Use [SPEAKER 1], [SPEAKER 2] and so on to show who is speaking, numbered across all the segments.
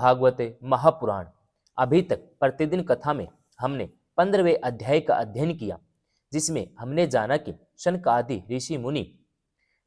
[SPEAKER 1] भागवत महापुराण। अभी तक प्रतिदिन कथा में हमने 15वें अध्याय का अध्ययन किया, जिसमें हमने जाना कि शनक आदि ऋषि मुनि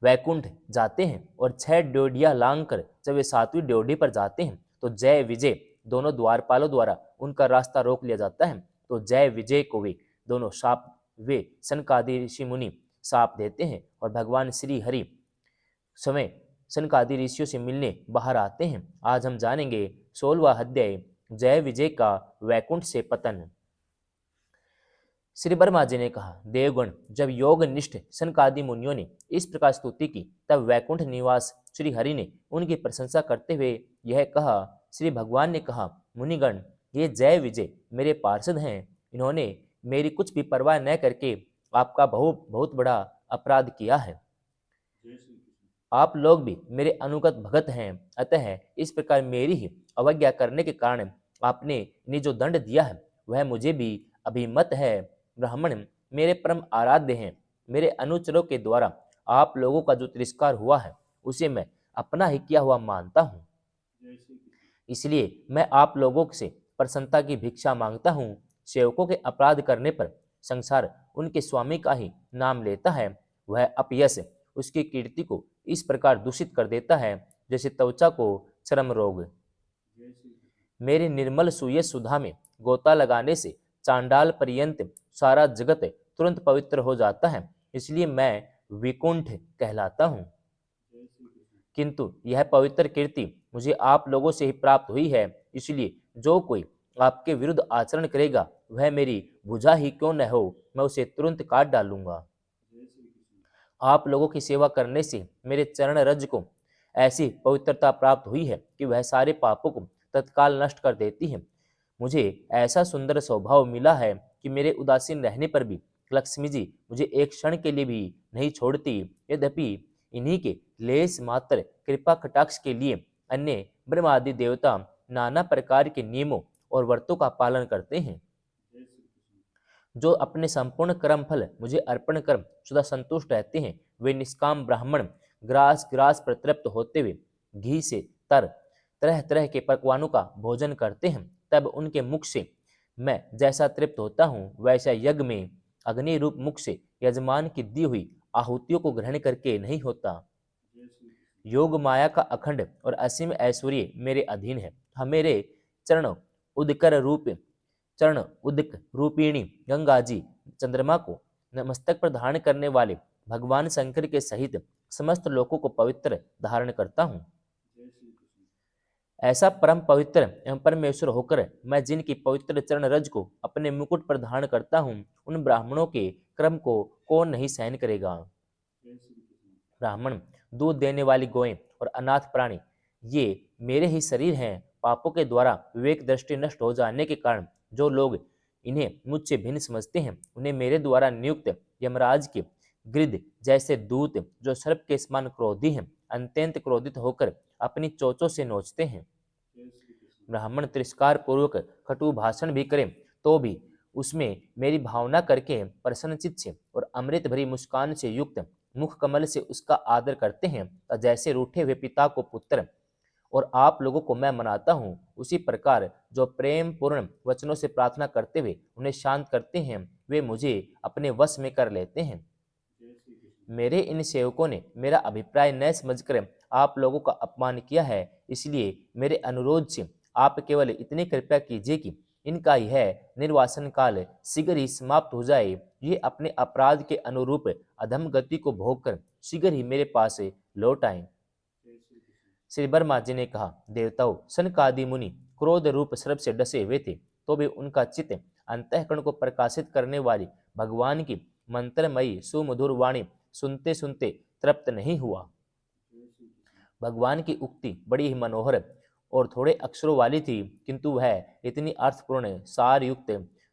[SPEAKER 1] वैकुंठ जाते हैं और 6 ड्योढ़ियां लांग कर जब वे 7वीं ड्योढ़ी पर जाते हैं तो जय विजय दोनों द्वारपालों द्वारा उनका रास्ता रोक लिया जाता है। तो जय विजय को वे शनक आदि ऋषि मुनि शाप देते हैं और भगवान श्री हरि समय शनक आदि ऋषियों से मिलने बाहर आते हैं। आज हम जानेंगे 16वां अध्याय, जय विजय का वैकुंठ से पतन। श्री ब्रह्मा जी ने कहा, देवगण, जब योग निष्ठ शनक आदि मुनियों ने इस प्रकार स्तुति की, तब वैकुंठ निवास श्री हरि ने उनकी प्रशंसा करते हुए यह कहा। श्री भगवान ने कहा, मुनिगण, ये जय विजय मेरे पार्षद हैं। इन्होंने मेरी कुछ भी परवाह न करके आपका बहुत बड़ा अपराध किया है। आप लोग भी मेरे अनुगत भगत हैं, अतः इस प्रकार मेरी ही अवज्ञा करने के कारण आपने इन्हें जो दंड दिया है वह मुझे भी अभिमत है। ब्राह्मण मेरे परम आराध्य हैं। मेरे अनुचरों के द्वारा आप लोगों का जो तिरस्कार हुआ है उसे मैं अपना ही किया हुआ मानता हूँ, इसलिए मैं आप लोगों से प्रसन्नता की भिक्षा मांगता हूँ। सेवकों के अपराध करने पर संसार उनके स्वामी का ही नाम लेता है। वह अपयश उसकी कीर्ति को इस प्रकार दूषित कर देता है जैसे त्वचा को चर्म रोग। मेरी निर्मल सुयश सुधा में गोता लगाने से चांडाल पर्यंत सारा जगत तुरंत पवित्र हो जाता है, इसलिए मैं विकुंठ कहलाता हूँ। किंतु यह पवित्र कीर्ति मुझे आप लोगों से ही प्राप्त हुई है, इसलिए जो कोई आपके विरुद्ध आचरण करेगा वह मेरी भुजा ही क्यों न हो, मैं उसे तुरंत काट डालूंगा। आप लोगों की सेवा करने से मेरे चरण रज को ऐसी पवित्रता प्राप्त हुई है कि वह सारे पापों को तत्काल नष्ट कर देती है। मुझे ऐसा सुंदर स्वभाव मिला है कि मेरे उदासीन रहने पर भी लक्ष्मी जी मुझे एक क्षण के लिए भी नहीं छोड़ती। यद्यपि इन्हीं के लेस मात्र कृपा कटाक्ष के लिए अन्य ब्रह्मादि देवता नाना प्रकार के नियमों और व्रतों का पालन करते हैं। जो अपने संपूर्ण कर्म फल मुझे अर्पण कर सदा संतुष्ट रहते हैं, वे निष्काम ब्राह्मण ग्रास ग्रास पर तृप्त होते हुए घी से तरह तरह के पकवानों का भोजन करते हैं। तब उनके मुख से मैं जैसा तृप्त होता हूँ, वैसा यज्ञ में अग्नि रूप मुख से यजमान की दी हुई आहुतियों को ग्रहण करके नहीं होता। योग माया का अखंड और असीम ऐश्वर्य मेरे अधीन है। हम मेरे चरण उदक रूपिणी गंगा जी चंद्रमा को मस्तक पर धारण करने वाले भगवान शंकर के सहित समस्त लोकों को पवित्र धारण करता हूँ। ऐसा परम पवित्र एवं परमेश्वर होकर मैं जिनकी पवित्र चरण रज को अपने मुकुट पर धारण करता हूँ, उन ब्राह्मणों के क्रम को कौन नहीं सहन करेगा। ब्राह्मण, दूध देने वाली गौएं और अनाथ प्राणी ये मेरे ही शरीर हैं। पापों के द्वारा विवेक दृष्टि नष्ट हो जाने के कारण जो लोग इन्हें मुझसे भिन्न समझते हैं, उन्हें मेरे द्वारा नियुक्त यमराज के गिद्ध जैसे दूत, जो सर्प के समान क्रोधी हैं, अत्यंत क्रोधित होकर अपनी चोंचों से नोचते हैं। ब्राह्मण तिरस्कार पूर्वक कटु भाषण भी करें तो भी उसमें मेरी भावना करके प्रसन्नचित्त से और अमृत भरी मुस्कान से युक्त मुख कमल से उसका आदर करते हैं। जैसे रूठे हुए पिता को पुत्र और आप लोगों को मैं मनाता हूँ, उसी प्रकार जो प्रेम पूर्ण वचनों से प्रार्थना करते हुए उन्हें शांत करते हैं, वे मुझे अपने वश में कर लेते हैं। मेरे इन सेवकों ने मेरा अभिप्राय न समझकर आप लोगों का अपमान किया है, इसलिए मेरे अनुरोध से आप केवल इतनी कृपया कीजिए कि इनका यह निर्वासन काल शीघ्र ही समाप्त हो जाए। ये अपने अपराध के अनुरूप अधम गति को भोगकर शीघ्र ही मेरे पास लौट आए। श्री ब्रह्मा जी ने कहा, देवताओं, सनक आदि मुनि क्रोध रूप सर्प से डसे हुए थे, तो भी उनका चित्त अंतःकरण को प्रकाशित करने वाली भगवान की मंत्रमयी सुमधुर वाणी सुनते सुनते तृप्त नहीं हुआ। भगवान की उक्ति बड़ी ही मनोहर और थोड़े अक्षरों वाली थी, किंतु वह इतनी अर्थपूर्ण, सार युक्त,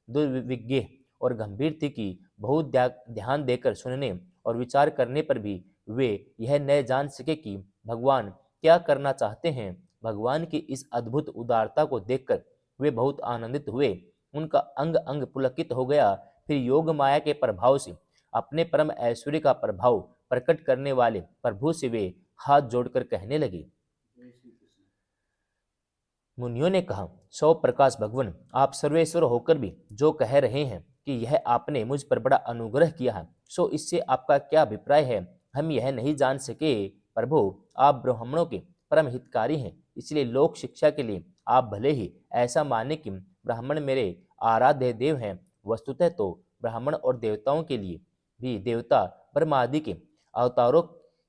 [SPEAKER 1] दुर्विज्ञ और गंभीर थी कि बहुत ध्यान देकर सुनने और विचार करने पर भी वे यह न जान सके कि भगवान क्या करना चाहते हैं। भगवान की इस अद्भुत उदारता को देखकर वे बहुत आनंदित हुए। उनका अंग अंग पुलकित हो गया। फिर योग माया के प्रभाव से अपने परम ऐश्वर्य का प्रभाव प्रकट करने वाले प्रभु से वे हाथ जोड़कर कहने लगे, मुनियों ने कहा, सौ प्रकाश भगवन, आप सर्वेश्वर होकर भी जो कह रहे हैं कि यह आपने मुझ पर बड़ा अनुग्रह किया है, सो इससे आपका क्या अभिप्राय है, हम यह नहीं जान सके। प्रभु, आप ब्राह्मणों के परम हितकारी हैं, इसलिए लोक शिक्षा के लिए आप भले ही ऐसा माने कि ब्राह्मण मेरे आराध्य देव हैं। वस्तुतः तो ब्राह्मण और देवताओं के लिए भी देवता ब्रह्मा आदि के अवतारों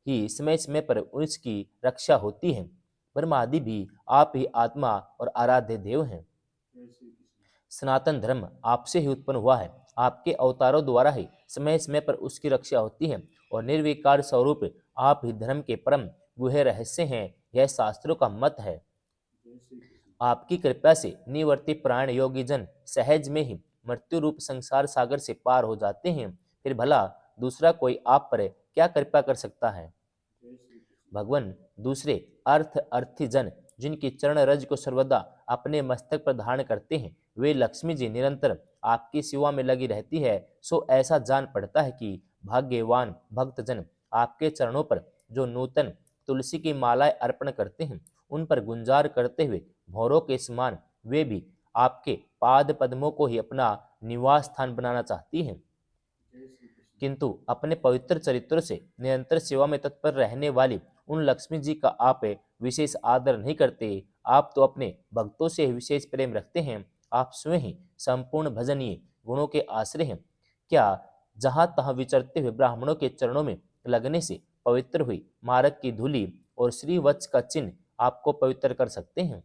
[SPEAKER 1] ही समय समय पर उसकी रक्षा होती है। ब्रह्मा आदि भी आप ही आत्मा और आराध्य देव हैं। सनातन धर्म आपसे ही उत्पन्न हुआ है, आपके अवतारों द्वारा ही समय समय पर उसकी रक्षा होती है और निर्विकार स्वरूप आप ही धर्म के परम गुह्य रहस्य हैं, यह शास्त्रों का मत है। आपकी कृपा से निवर्ती प्राण योगी जन सहज में ही मृत्यु रूप संसार सागर से पार हो जाते हैं, फिर भला दूसरा कोई आप पर क्या कृपा कर सकता है। भगवान, दूसरे अर्थ अर्थी जन जिनकी चरण रज को सर्वदा अपने मस्तक पर धारण करते हैं, वे लक्ष्मी जी निरंतर आपकी सेवा में लगी रहती है, सो ऐसा जान पड़ता है कि भाग्यवान भक्त जन आपके चरणों पर जो नूतन तुलसी की मालाएं अर्पण करते हैं, उन पर गुंजार करते हुए भौरों के समान वे भी आपके पाद पद्मों को ही अपना निवास स्थान बनाना चाहती हैं। किंतु अपने पवित्र चरित्रों से निरंतर सेवा में तत्पर रहने वाली उन लक्ष्मी जी का आप विशेष आदर नहीं करते। आप तो अपने भक्तों से विशेष प्रेम रखते हैं, आप स्वयं ही संपूर्ण भजनीय गुणों के आश्रय हैं। क्या जहां तहां विचरते हुए ब्राह्मणों के चरणों में लगने से पवित्र हुई मार्ग की धूलि और श्रीवत्स का चिन्ह आपको पवित्र कर सकते हैं?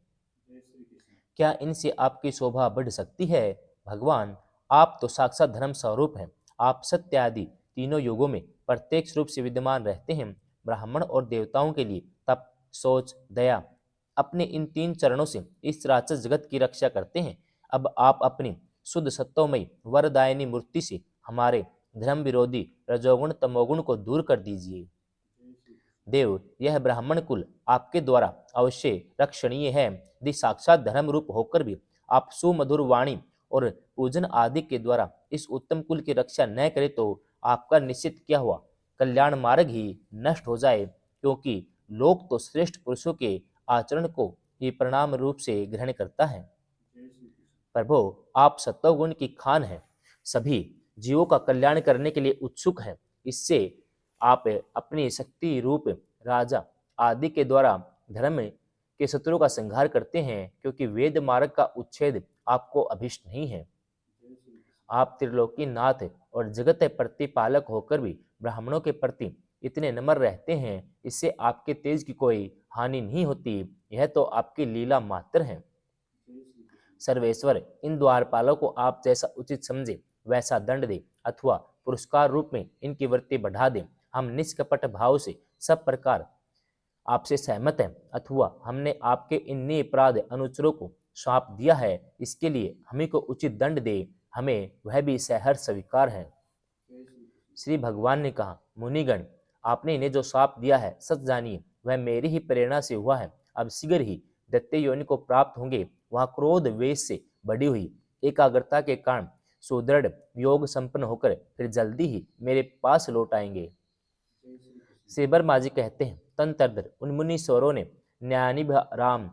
[SPEAKER 1] क्या इनसे आपकी शोभा बढ़ सकती है? भगवान, आप तो साक्षात धर्म स्वरूप हैं, आप सत्य आदि तीनों युगों में प्रत्यक्ष रूप से विद्यमान रहते हैं। ब्राह्मण और देवताओं के लिए तप, सोच, दया, अपने इन तीन चरणों से इस चराचर जगत की रक्षा करते हैं। अब आप अपनी शुद्ध सत्वमयी वरदायिनी मूर्ति से हमारे धर्म विरोधी रजोगुण तमोगुण को दूर कर दीजिए। देव, यह ब्राह्मण कुल आपके द्वारा अवश्य रक्षणीय है, यदि साक्षात धर्म रूप होकर भी आप सुमधुर वाणी और पूजन आदि के द्वारा इस उत्तम कुल की रक्षा न करें तो आपका निश्चित क्या हुआ कल्याण मार्ग ही नष्ट हो जाए, क्योंकि लोक तो श्रेष्ठ पुरुषों के आचरण को ही परिणाम रूप से ग्रहण करता है। प्रभु, आप सत्वगुण की खान हैं, सभी जीवों का कल्याण करने के लिए उत्सुक हैं, इससे आप अपनी शक्ति रूप राजा आदि के द्वारा धर्म के शत्रु का संहार करते हैं, क्योंकि वेद मार्ग का उच्छेद आपको अभिष्ट नहीं है। आप त्रिलोकी नाथ और जगत प्रतिपालक होकर भी ब्राह्मणों के प्रति इतने नम्र रहते हैं, इससे आपके तेज की कोई हानि नहीं होती, यह तो आपकी लीला मात्र है। सर्वेश्वर, इन द्वारपालों को आप जैसा उचित समझे वैसा दंड दे अथवा पुरस्कार रूप में इनकी वृत्ति बढ़ा दे। हम निष्कपट भाव से सब प्रकार आपसे सहमत हैं, अथवा हमने आपके इन निपराध अनुचरों को सौंप दिया है, इसके लिए हमें को उचित दंड दे, हमें वह भी सहर्ष स्वीकार है। श्री भगवान ने कहा, मुनिगण, आपने इन्हें जो सौंप दिया है सच जानिए वह मेरी ही प्रेरणा से हुआ है। अब शीघ्र ही दैत्य योनि को प्राप्त होंगे, वहां क्रोध वेश से बढ़ी हुई एकाग्रता के कारण सुदृढ़ योग संपन्न होकर फिर जल्दी ही मेरे पास लौट आएंगे। सेबर माजी कहते हैं, तंत्र उन मुनीश्वरों ने न्यायानी राम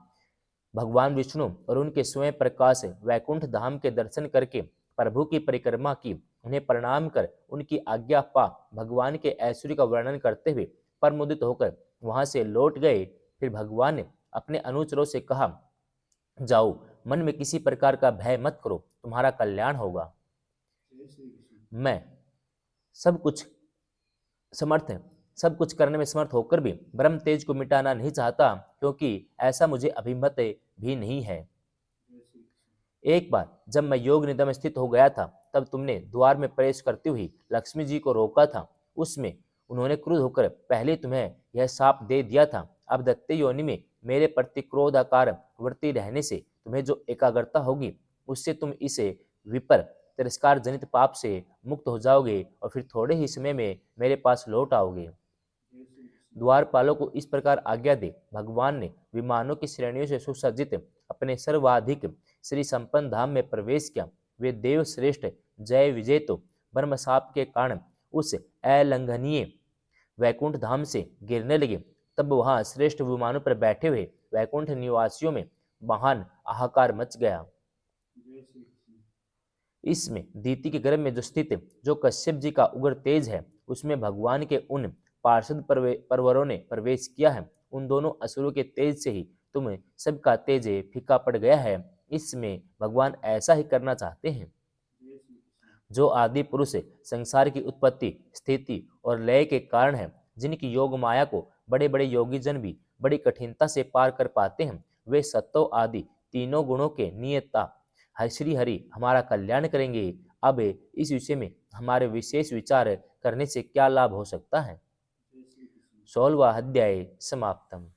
[SPEAKER 1] भगवान विष्णु और उनके स्वयं प्रकाश वैकुंठ धाम के दर्शन करके प्रभु की परिक्रमा की, उन्हें प्रणाम कर उनकी आज्ञा पा भगवान के ऐश्वर्य का वर्णन करते हुए परमुदित होकर वहां से लौट गए। फिर भगवान ने अपने अनुचरों से कहा, जाओ, मन में किसी प्रकार का भय मत करो, तुम्हारा कल्याण होगा। मैं सब कुछ करने में समर्थ होकर भी ब्रह्म तेज को मिटाना नहीं चाहता, क्योंकि ऐसा मुझे अभिमत भी नहीं है। एक बार जब मैं योग निद्रा में स्थित हो गया था, तब तुमने द्वार में प्रवेश करते हुए लक्ष्मी जी को रोका था। उसमें उन्होंने क्रुद्ध होकर पहले तुम्हें यह शाप दे दिया था। अब दैत्य योनि में मेरे प्रति क्रोधाकार वृत्ति रहने से तुम्हें जो एकाग्रता होगी, उससे तुम इसे विपर तिरस्कार जनित पाप से मुक्त हो जाओगे और फिर थोड़े ही समय में मेरे पास लौट आओगे। द्वारपालों को इस प्रकार आज्ञा दे भगवान ने विमानों की श्रेणियों से सुसज्जित अपने सर्वाधिक श्री संपन्न धाम में प्रवेश किया। वे देव श्रेष्ठ जय विजय तो ब्रह्म शाप के कारण उस अलंघनीय वैकुंठ धाम से गिरने लगे। तब वहां श्रेष्ठ विमानों पर बैठे हुए वैकुंठ निवासियों में महान हाहाकार मच गया। इसमें दीति के गर्भ में जो स्थित जो कश्यप जी का उग्र तेज है, उसमें भगवान के उन पार्षद परवरों ने प्रवेश किया है। उन दोनों असुरों के तेज से ही तुम सबका तेज फीका पड़ गया है। इसमें भगवान ऐसा ही करना चाहते हैं। जो आदि पुरुष संसार की उत्पत्ति, स्थिति और लय के कारण है, जिनकी योग माया को बड़े बड़े योगी जन भी बड़ी कठिनता से पार कर पाते हैं, वे सत्व आदि तीनों गुणों के नियता श्री हरि हमारा कल्याण करेंगे। अब इस विषय में हमारे विशेष विचार करने से क्या लाभ हो सकता है। 16वां अध्याय समाप्तम।